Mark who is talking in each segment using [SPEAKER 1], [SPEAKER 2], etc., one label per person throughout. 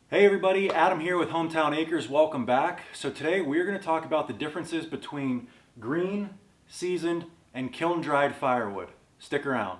[SPEAKER 1] Hey everybody, Adam here with Hometown Acres. Welcome back. So today we're going to talk about the differences between green, seasoned, and kiln-dried firewood. Stick around.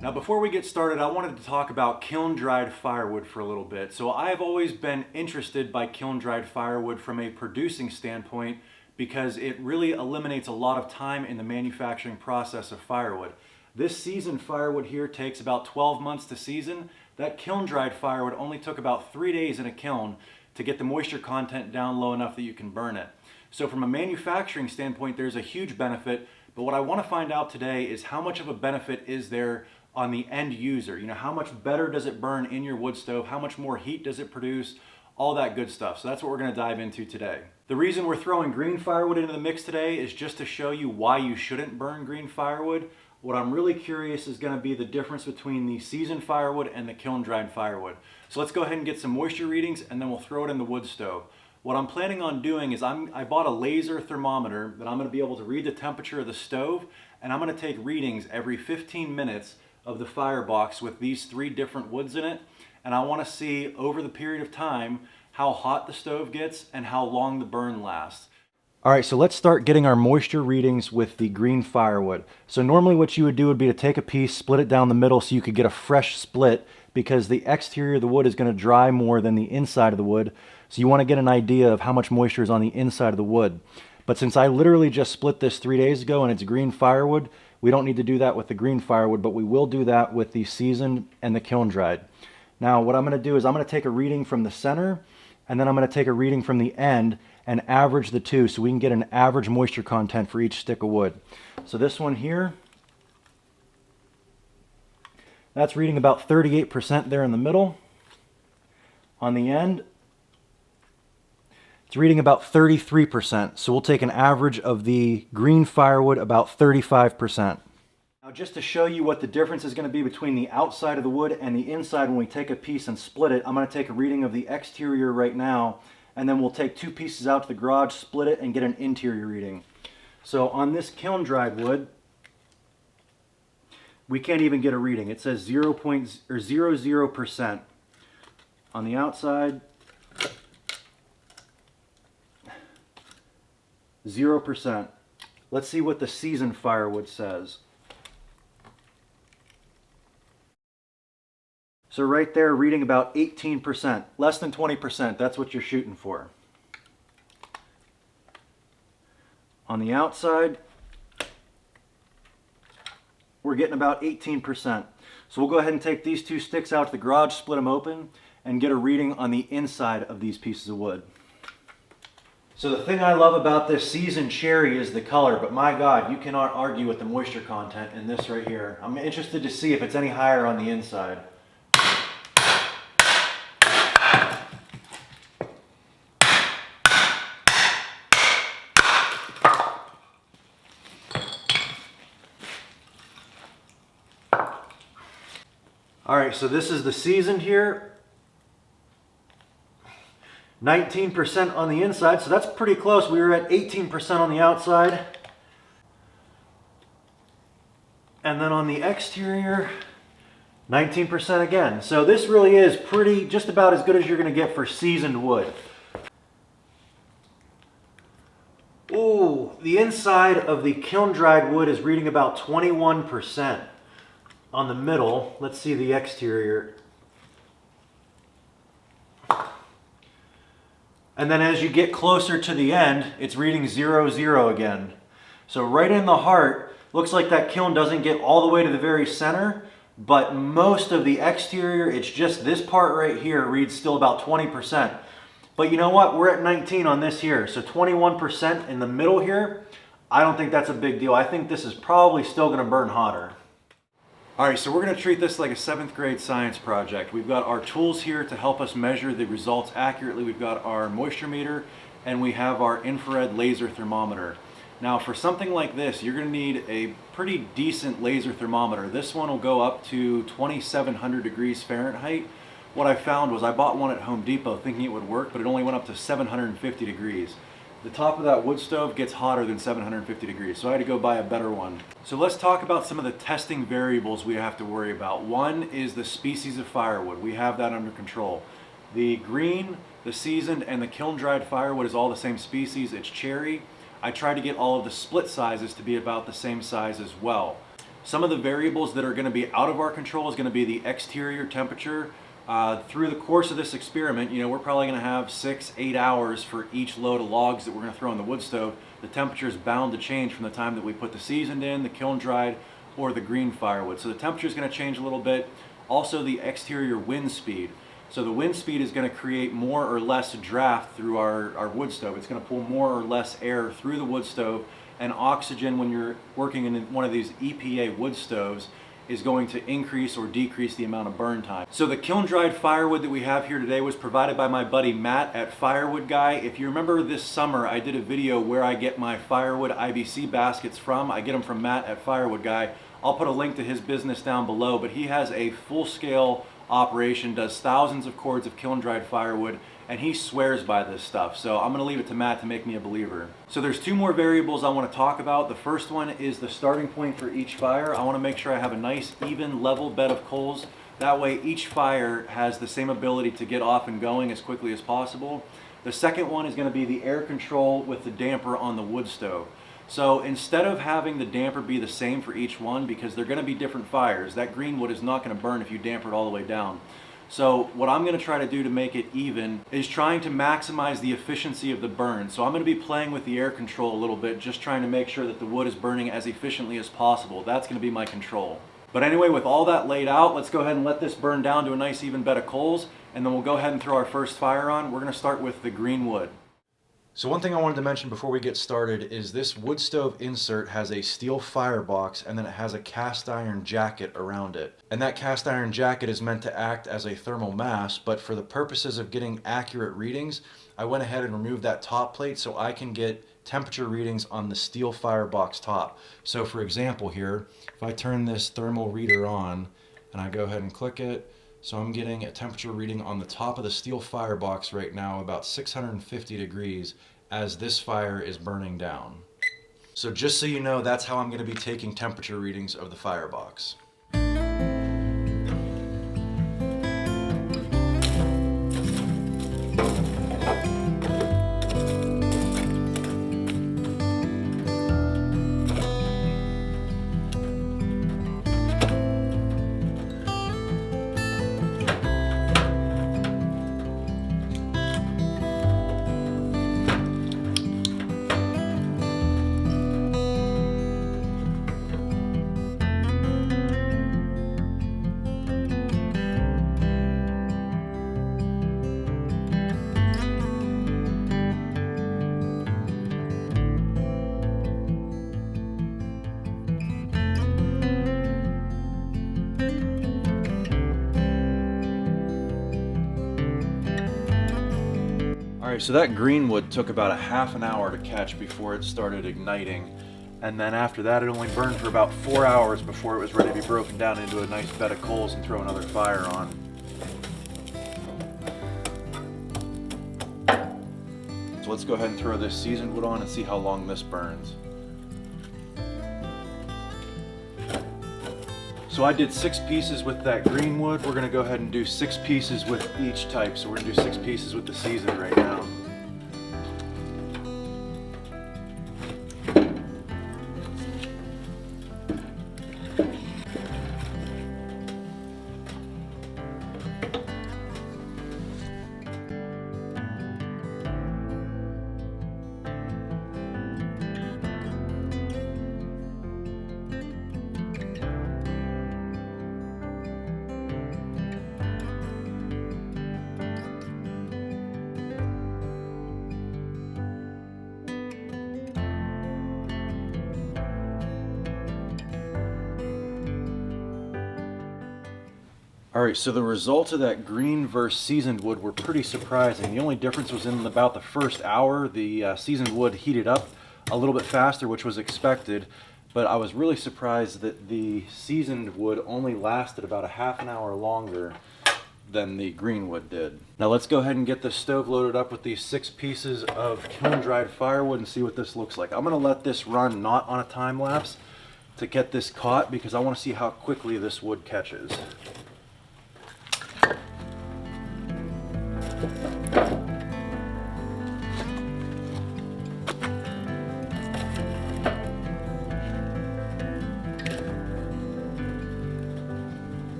[SPEAKER 1] Now before we get started, I wanted to talk about kiln-dried firewood for a little bit. So I've always been interested by kiln-dried firewood from a producing standpoint because it really eliminates a lot of time in the manufacturing process of firewood. This seasoned firewood here takes about 12 months to season. That kiln-dried firewood only took about 3 days in a kiln to get the moisture content down low enough that you can burn it. So from a manufacturing standpoint, there's a huge benefit, but what I want to find out today is how much of a benefit is there on the end user. You know, how much better does it burn in your wood stove? How much more heat does it produce? All that good stuff. So that's what we're going to dive into today. The reason we're throwing green firewood into the mix today is just to show you why you shouldn't burn green firewood. What I'm really curious is going to be the difference between the seasoned firewood and the kiln-dried firewood. So let's go ahead and get some moisture readings and then we'll throw it in the wood stove. What I'm planning on doing is I bought a laser thermometer that I'm going to be able to read the temperature of the stove, and I'm going to take readings every 15 minutes of the firebox with these 3 different woods in it, and I want to see over the period of time how hot the stove gets and how long the burn lasts. All right, so let's start getting our moisture readings with the green firewood. So normally what you would do would be to take a piece, split it down the middle so you could get a fresh split, because the exterior of the wood is going to dry more than the inside of the wood. So you want to get an idea of how much moisture is on the inside of the wood. But since I literally just split this 3 days ago and it's green firewood, we don't need to do that with the green firewood, but we will do that with the seasoned and the kiln dried. Now what I'm going to do is I'm going to take a reading from the center, and then I'm going to take a reading from the end and average the two so we can get an average moisture content for each stick of wood. So this one here, that's reading about 38% there in the middle. On the end, it's reading about 33%. So we'll take an average of the green firewood, about 35%. Now just to show you what the difference is going to be between the outside of the wood and the inside when we take a piece and split it, I'm going to take a reading of the exterior right now, and then we'll take 2 pieces out to the garage, split it, and get an interior reading. So on this kiln dried wood, we can't even get a reading. It says 0.00%. On the outside, 0%. Let's see what the seasoned firewood says. So right there, reading about 18%, less than 20%, that's what you're shooting for. On the outside, we're getting about 18%. So we'll go ahead and take these 2 sticks out to the garage, split them open, and get a reading on the inside of these pieces of wood. So the thing I love about this seasoned cherry is the color, but my God, you cannot argue with the moisture content in this right here. I'm interested to see if it's any higher on the inside. All right, so this is the seasoned here. 19% on the inside, so that's pretty close. We were at 18% on the outside. And then on the exterior, 19% again. So this really is just about as good as you're going to get for seasoned wood. Ooh, the inside of the kiln-dried wood is reading about 21%. On the middle, let's see the exterior. And then as you get closer to the end, it's reading 0, again. So right in the heart, looks like that kiln doesn't get all the way to the very center, but most of the exterior, it's just this part right here reads still about 20%. But you know what? We're at 19 on this here. So 21% in the middle here, I don't think that's a big deal. I think this is probably still going to burn hotter. All right, so we're going to treat this like a 7th grade science project. We've got our tools here to help us measure the results accurately. We've got our moisture meter and we have our infrared laser thermometer. Now for something like this, you're gonna need a pretty decent laser thermometer. This one will go up to 2,700 degrees Fahrenheit. What I found was I bought one at Home Depot thinking it would work, but it only went up to 750 degrees. The top of that wood stove gets hotter than 750 degrees, so I had to go buy a better one. So let's talk about some of the testing variables we have to worry about. One is the species of firewood. We have that under control. The green, the seasoned, and the kiln-dried firewood is all the same species. It's cherry. I try to get all of the split sizes to be about the same size as well. Some of the variables that are going to be out of our control is going to be the exterior temperature. Through the course of this experiment, we're probably going to have 6-8 hours for each load of logs that we're going to throw in the wood stove. The temperature is bound to change from the time that we put the seasoned in, the kiln dried, or the green firewood. So the temperature is going to change a little bit. Also the exterior wind speed. So the wind speed is going to create more or less draft through our wood stove. It's going to pull more or less air through the wood stove, and oxygen when you're working in one of these EPA wood stoves is going to increase or decrease the amount of burn time. So the kiln-dried firewood that we have here today was provided by my buddy Matt at Firewood Guy. If you remember this summer, I did a video where I get my firewood IBC baskets from. I get them from Matt at Firewood Guy. I'll put a link to his business down below, but he has a full-scale operation, does thousands of cords of kiln-dried firewood, and he swears by this stuff. So I'm going to leave it to Matt to make me a believer. So there's two more variables I want to talk about. The first one is the starting point for each fire. I want to make sure I have a nice, even, level bed of coals. That way each fire has the same ability to get off and going as quickly as possible. The second one is going to be the air control with the damper on the wood stove. So instead of having the damper be the same for each one, because they're going to be different fires, that green wood is not going to burn if you damper it all the way down. So what I'm going to try to do to make it even is trying to maximize the efficiency of the burn. So I'm going to be playing with the air control a little bit, just trying to make sure that the wood is burning as efficiently as possible. That's going to be my control. But anyway, with all that laid out, let's go ahead and let this burn down to a nice even bed of coals, and then we'll go ahead and throw our first fire on. We're going to start with the green wood. So one thing I wanted to mention before we get started is this wood stove insert has a steel firebox, and then it has a cast iron jacket around it. And that cast iron jacket is meant to act as a thermal mass, but for the purposes of getting accurate readings, I went ahead and removed that top plate so I can get temperature readings on the steel firebox top. So for example here, if I turn this thermal reader on and I go ahead and click it, so I'm getting a temperature reading on the top of the steel firebox right now, about 650 degrees, as this fire is burning down. So just so you know, that's how I'm going to be taking temperature readings of the firebox. Alright, so that green wood took about a half an hour to catch before it started igniting, and then after that it only burned for about 4 hours before it was ready to be broken down into a nice bed of coals and throw another fire on. So let's go ahead and throw this seasoned wood on and see how long this burns. So I did 6 pieces with that green wood. We're gonna go ahead and do 6 pieces with each type. So we're gonna do 6 pieces with the seasoned right now. Alright, so the results of that green versus seasoned wood were pretty surprising. The only difference was in about the first hour. The seasoned wood heated up a little bit faster, which was expected, but I was really surprised that the seasoned wood only lasted about a half an hour longer than the green wood did. Now let's go ahead and get the stove loaded up with these 6 pieces of kiln dried firewood and see what this looks like. I'm gonna let this run not on a time lapse to get this caught because I want to see how quickly this wood catches.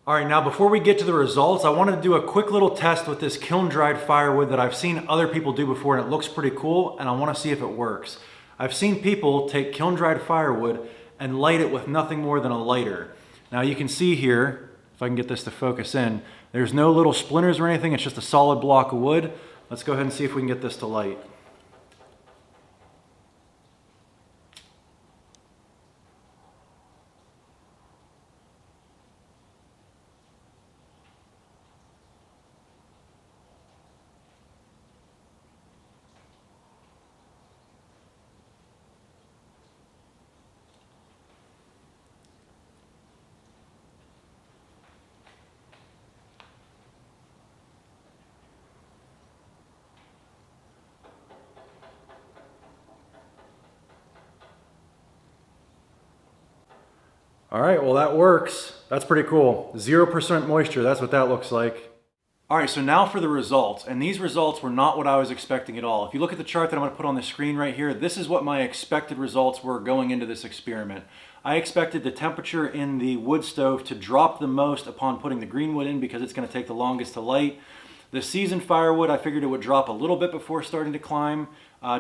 [SPEAKER 1] All right, now before we get to the results, I wanted to do a quick little test with this kiln dried firewood that I've seen other people do before, and it looks pretty cool, and I want to see if it works. I've seen people take kiln dried firewood and light it with nothing more than a lighter. Now you can see here, if I can get this to focus in, there's no little splinters or anything, it's just a solid block of wood. Let's go ahead and see if we can get this to light. All right, well that works. That's pretty cool. 0% moisture, that's what that looks like. All right, so now for the results. And these results were not what I was expecting at all. If you look at the chart that I'm gonna put on the screen right here, this is what my expected results were going into this experiment. I expected the temperature in the wood stove to drop the most upon putting the green wood in because it's gonna take the longest to light. The seasoned firewood, I figured it would drop a little bit before starting to climb,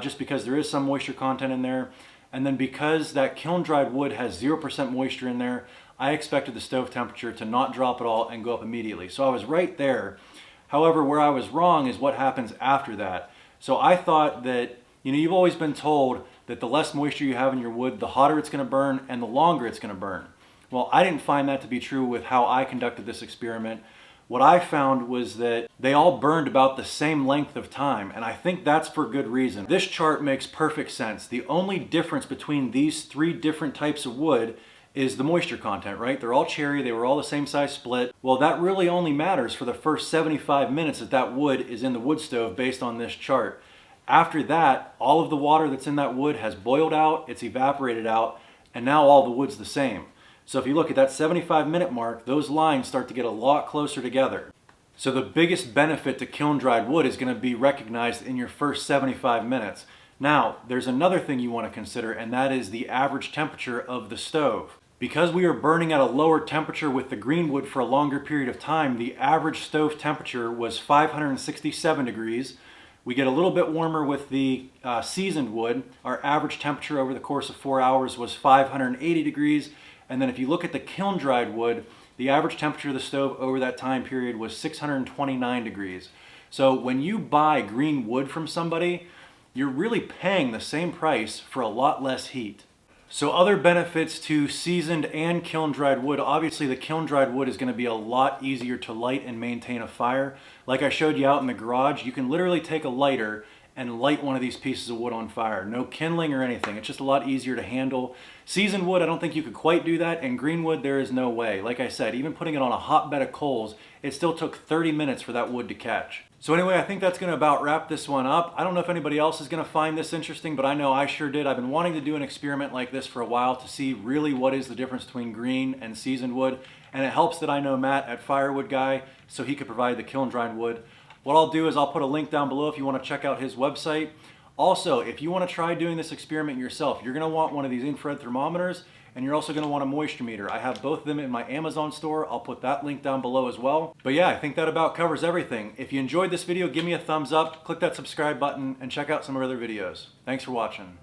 [SPEAKER 1] just because there is some moisture content in there. And then because that kiln dried wood has 0% moisture in there, I expected the stove temperature to not drop at all and go up immediately. So I was right there. However, where I was wrong is what happens after that. So I thought that, you've always been told that the less moisture you have in your wood, the hotter it's gonna burn and the longer it's gonna burn. Well, I didn't find that to be true with how I conducted this experiment. What I found was that they all burned about the same length of time, and I think that's for good reason. This chart makes perfect sense. The only difference between these 3 different types of wood is the moisture content, right? They're all cherry, they were all the same size split. Well, that really only matters for the first 75 minutes that wood is in the wood stove based on this chart. After that, all of the water that's in that wood has boiled out, it's evaporated out, and now all the wood's the same. So if you look at that 75-minute mark, those lines start to get a lot closer together. So the biggest benefit to kiln dried wood is going to be recognized in your first 75 minutes. Now, there's another thing you want to consider, and that is the average temperature of the stove. Because we are burning at a lower temperature with the green wood for a longer period of time, the average stove temperature was 567 degrees. We get a little bit warmer with the seasoned wood. Our average temperature over the course of 4 hours was 580 degrees. And then if you look at the kiln dried wood, the average temperature of the stove over that time period was 629 degrees. So when you buy green wood from somebody, you're really paying the same price for a lot less heat. So other benefits to seasoned and kiln dried wood, obviously the kiln dried wood is going to be a lot easier to light and maintain a fire. Like I showed you out in the garage, you can literally take a lighter and light one of these pieces of wood on fire. No kindling or anything. It's just a lot easier to handle. Seasoned wood, I don't think you could quite do that, and green wood, there is no way. Like I said, even putting it on a hot bed of coals, it still took 30 minutes for that wood to catch. So anyway, I think that's gonna about wrap this one up. I don't know if anybody else is gonna find this interesting, but I know I sure did. I've been wanting to do an experiment like this for a while to see really what is the difference between green and seasoned wood, and it helps that I know Matt at Firewood Guy, so he could provide the kiln dried wood. What I'll do is I'll put a link down below if you want to check out his website. Also, if you want to try doing this experiment yourself, you're going to want one of these infrared thermometers, and you're also going to want a moisture meter. I have both of them in my Amazon store. I'll put that link down below as well. But yeah, I think that about covers everything. If you enjoyed this video, give me a thumbs up, click that subscribe button, and check out some of our other videos. Thanks for watching.